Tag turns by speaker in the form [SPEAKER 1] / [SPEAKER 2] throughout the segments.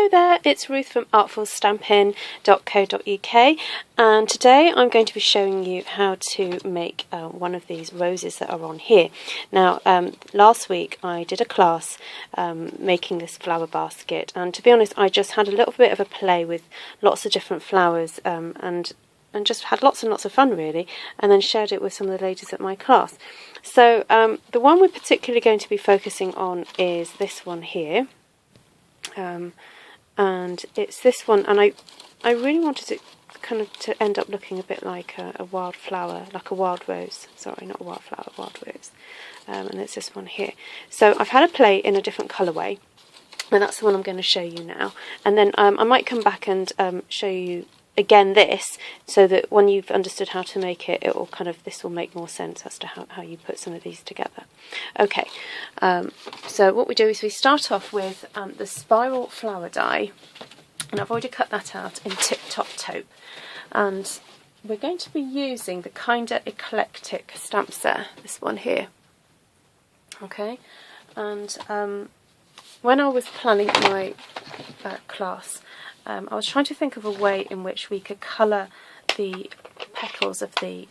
[SPEAKER 1] Hello there, it's Ruth from artfulstampin.co.uk, and today I'm going to be showing you how to make one of these roses that are on here. Now, last week I did a class making this flower basket, and to be honest I just had a little bit of a play with lots of different flowers and just had lots and lots of fun really, and then shared it with some of the ladies at my class. So the one we're particularly going to be focusing on is this one here. And it's this one, and I really wanted it kind of to end up looking a bit like a wild flower, like a wild rose. Sorry, not a wild flower, a wild rose. And it's this one here. So I've had a play in a different colourway, and that's the one I'm going to show you now. And then I might come back and show you again this, so that when you've understood how to make it, it will kind of, this will make more sense as to how you put some of these together. Okay, so what we do is we start off with the spiral flower die, and I've already cut that out in Tip Top Taupe, and we're going to be using the Kinda Eclectic stamp set, this one here. Okay, and when I was planning my class, I was trying to think of a way in which we could colour the petals of the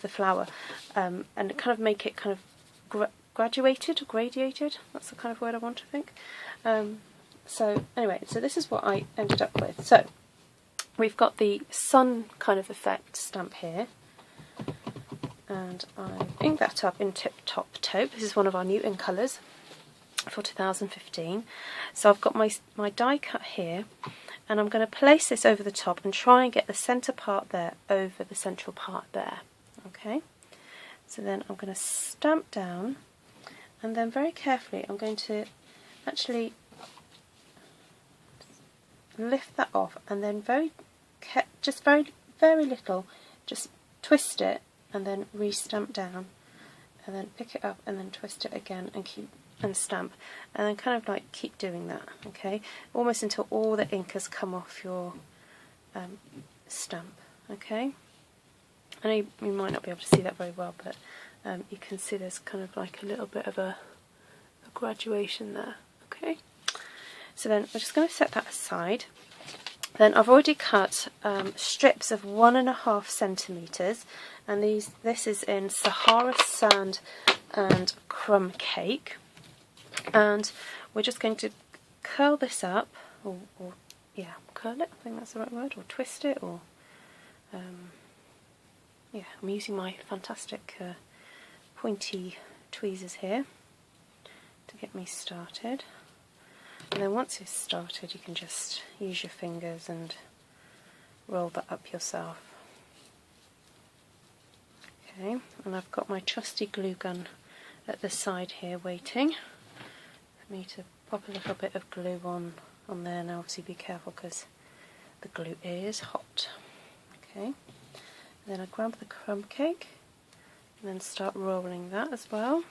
[SPEAKER 1] flower, and kind of make it kind of graduated or gradiated. That's the kind of word I want to think. So anyway, so this is what I ended up with. So we've got the sun kind of effect stamp here, and I inked that up in Tip Top Taupe. This is one of our new ink colours for 2015. So I've got my die cut here, and I'm going to place this over the top and try and get the centre part there over the central part there. Okay, so then I'm going to stamp down, and then very carefully I'm going to actually lift that off, and then very little, just twist it and then re-stamp down, and then pick it up and then twist it again and keep and stamp, and then kind of like keep doing that, okay, almost until all the ink has come off your stamp. Okay, I know you might not be able to see that very well, but you can see there's kind of like a little bit of a graduation there. Okay, so then we're just going to set that aside. Then I've already cut strips of 1.5 centimetres, and this is in Sahara Sand and Crumb Cake. And we're just going to curl this up, or yeah, curl it, I think that's the right word, or twist it, or yeah, I'm using my fantastic pointy tweezers here to get me started. And then once it's started, you can just use your fingers and roll that up yourself. Okay, and I've got my trusty glue gun at the side here waiting for me to pop a little bit of glue on there. Now obviously be careful because the glue is hot. Okay, and then I grab the crumb cake and then start rolling that as well.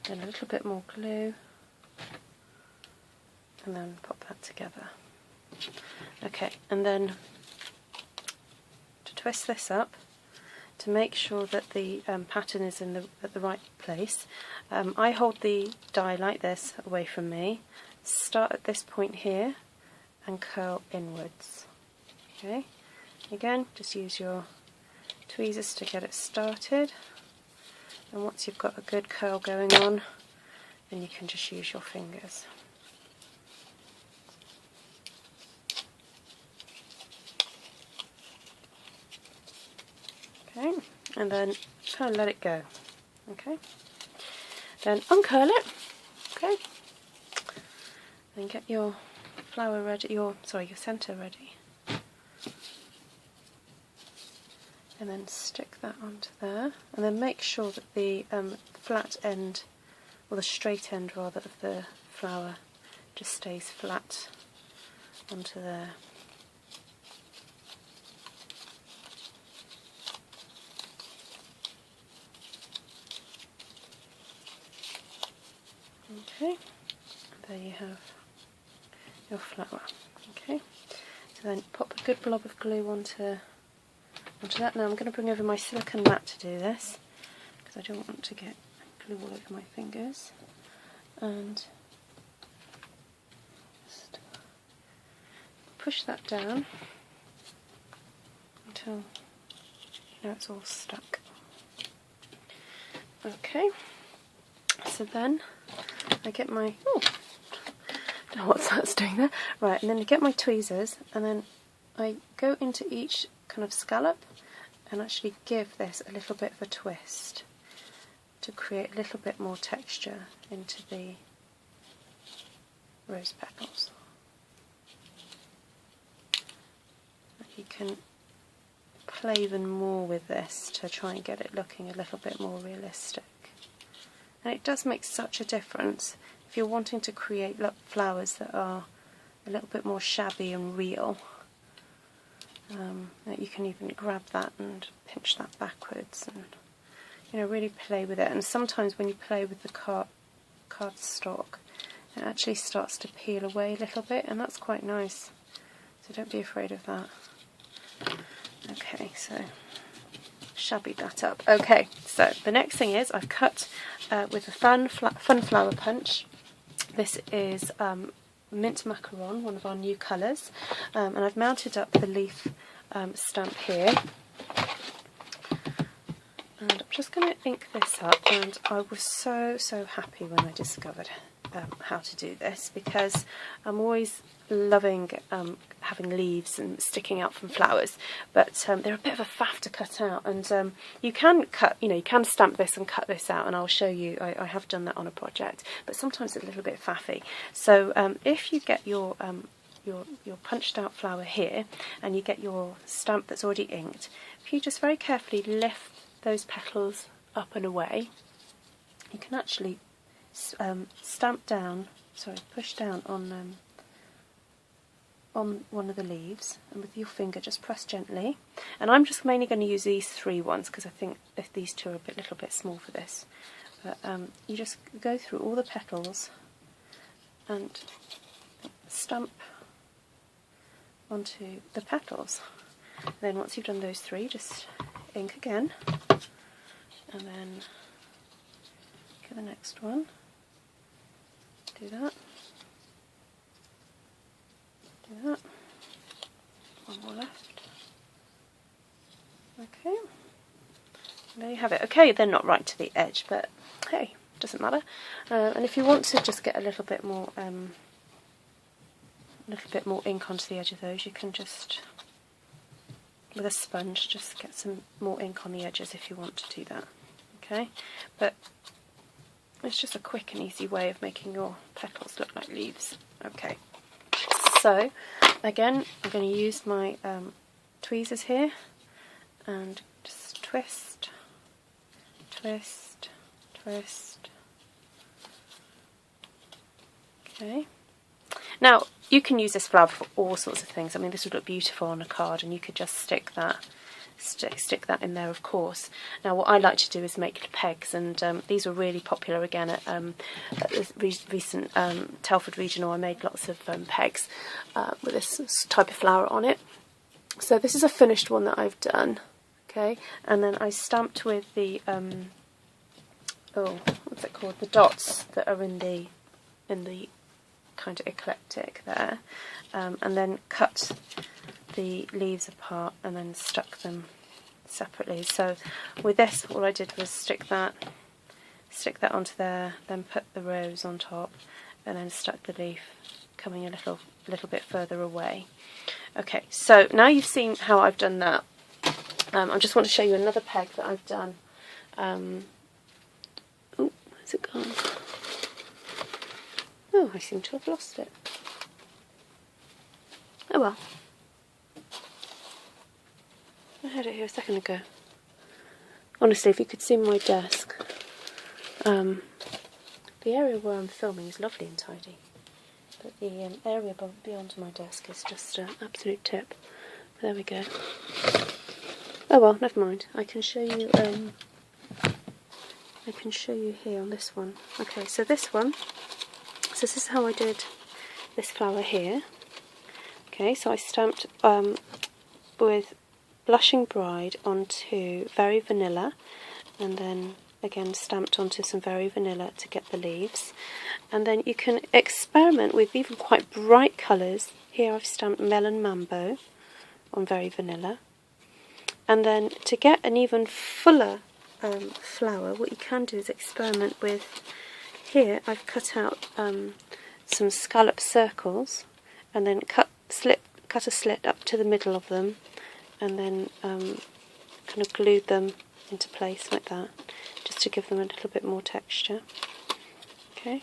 [SPEAKER 1] Then a little bit more glue, and then pop that together. Okay, and then to twist this up, to make sure that the pattern is at the right place, I hold the die like this away from me, start at this point here and curl inwards. Okay, again just use your tweezers to get it started, and once you've got a good curl going on, then you can just use your fingers. Okay, and then kind of let it go. Okay, then uncurl it. Okay, then get your flower ready, your centre ready, and then stick that onto there, and then make sure that the flat end, or the straight end rather, of the flower just stays flat onto there. Okay, there you have your flower. Okay, so then pop a good blob of glue onto that. Now I'm going to bring over my silicone mat to do this, because I don't want to get glue all over my fingers. And just push that down until it's all stuck. Okay, so then I get my, oh, don't know what that's doing there. Right, and then I get my tweezers, and then I go into each kind of scallop and actually give this a little bit of a twist to create a little bit more texture into the rose petals. You can play even more with this to try and get it looking a little bit more realistic. And it does make such a difference if you're wanting to create flowers that are a little bit more shabby and real. That you can even grab that and pinch that backwards and, you know, really play with it. And sometimes when you play with the cardstock, it actually starts to peel away a little bit, and that's quite nice. So don't be afraid of that. Okay, so shabby that up. Okay, so the next thing is I've cut with a fun flower punch. This is mint macaron, one of our new colours, and I've mounted up the leaf stamp here, and I'm just going to ink this up. And I was so happy when I discovered how to do this, because I'm always loving having leaves and sticking out from flowers, but they're a bit of a faff to cut out. And you can cut, you can stamp this and cut this out, and I'll show you. I have done that on a project, but sometimes it's a little bit faffy. So if you get your punched out flower here, and you get your stamp that's already inked, if you just very carefully lift those petals up and away, you can actually push down on one of the leaves, and with your finger just press gently. And I'm just mainly going to use these 3 ones because I think if these 2 are a little bit small for this. But you just go through all the petals and stamp onto the petals. And then once you've done those 3, just ink again, and then get the next one. Do that. Do that. One more left. Okay. There you have it. Okay, they're not right to the edge, but hey, doesn't matter. And if you want to just get a little bit more ink onto the edge of those, you can just, with a sponge, just get some more ink on the edges if you want to do that. Okay, but it's just a quick and easy way of making your petals look like leaves. Okay, so again, I'm going to use my tweezers here and just twist, twist, twist. Okay. Now, you can use this flower for all sorts of things. I mean, this would look beautiful on a card, and you could just stick that in there, of course. Now, what I like to do is make pegs, and these were really popular again at the recent Telford Regional. I made lots of pegs with this type of flower on it. So this is a finished one that I've done. Okay, and then I stamped with the what's it called? The dots that are in the kind of eclectic there, and then cut the leaves apart and then stuck them separately. So with this, all I did was stick that onto there, then put the rose on top, and then stuck the leaf coming a little bit further away. Okay, so now you've seen how I've done that. I just want to show you another peg that I've done. Oh, where's it gone? Oh, I seem to have lost it. Oh well. I had it here a second ago. Honestly, if you could see my desk, the area where I'm filming is lovely and tidy, but the area beyond my desk is just an absolute tip. There we go. Oh well, never mind. I can show you. I can show you here on this one. Okay, so this one. So this is how I did this flower here. Okay, so I stamped with Blushing Bride onto Very Vanilla, and then again stamped onto some Very Vanilla to get the leaves. And then you can experiment with even quite bright colours. Here I've stamped Melon Mambo on Very Vanilla. And then to get an even fuller flower, what you can do is experiment with, here I've cut out some scallop circles, and then cut a slit up to the middle of them, and then kind of glued them into place like that, just to give them a little bit more texture. Okay,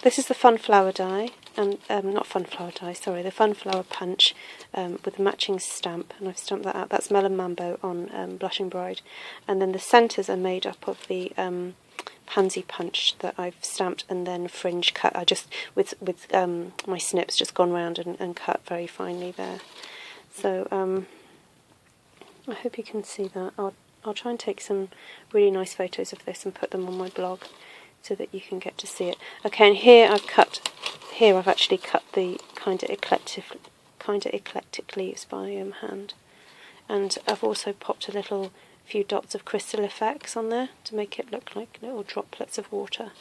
[SPEAKER 1] this is the Fun Flower die, and not Fun Flower die, sorry, the Fun Flower punch with the matching stamp, and I've stamped that out. That's Melon Mambo on Blushing Bride, and then the centres are made up of the pansy punch that I've stamped and then fringe cut. I just with my snips just gone round and cut very finely there. So I hope you can see that. I'll try and take some really nice photos of this and put them on my blog so that you can get to see it. Okay, and here I've actually cut the kind of eclectic leaves by hand, and I've also popped a few dots of crystal effects on there to make it look like little droplets of water.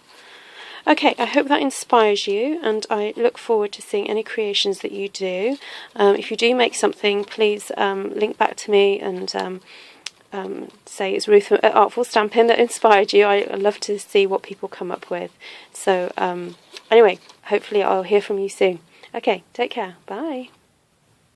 [SPEAKER 1] Okay, I hope that inspires you, and I look forward to seeing any creations that you do. If you do make something, please link back to me and say it's Ruth at Artful Stampin' that inspired you. I love to see what people come up with. So anyway, hopefully I'll hear from you soon. Okay, take care. Bye.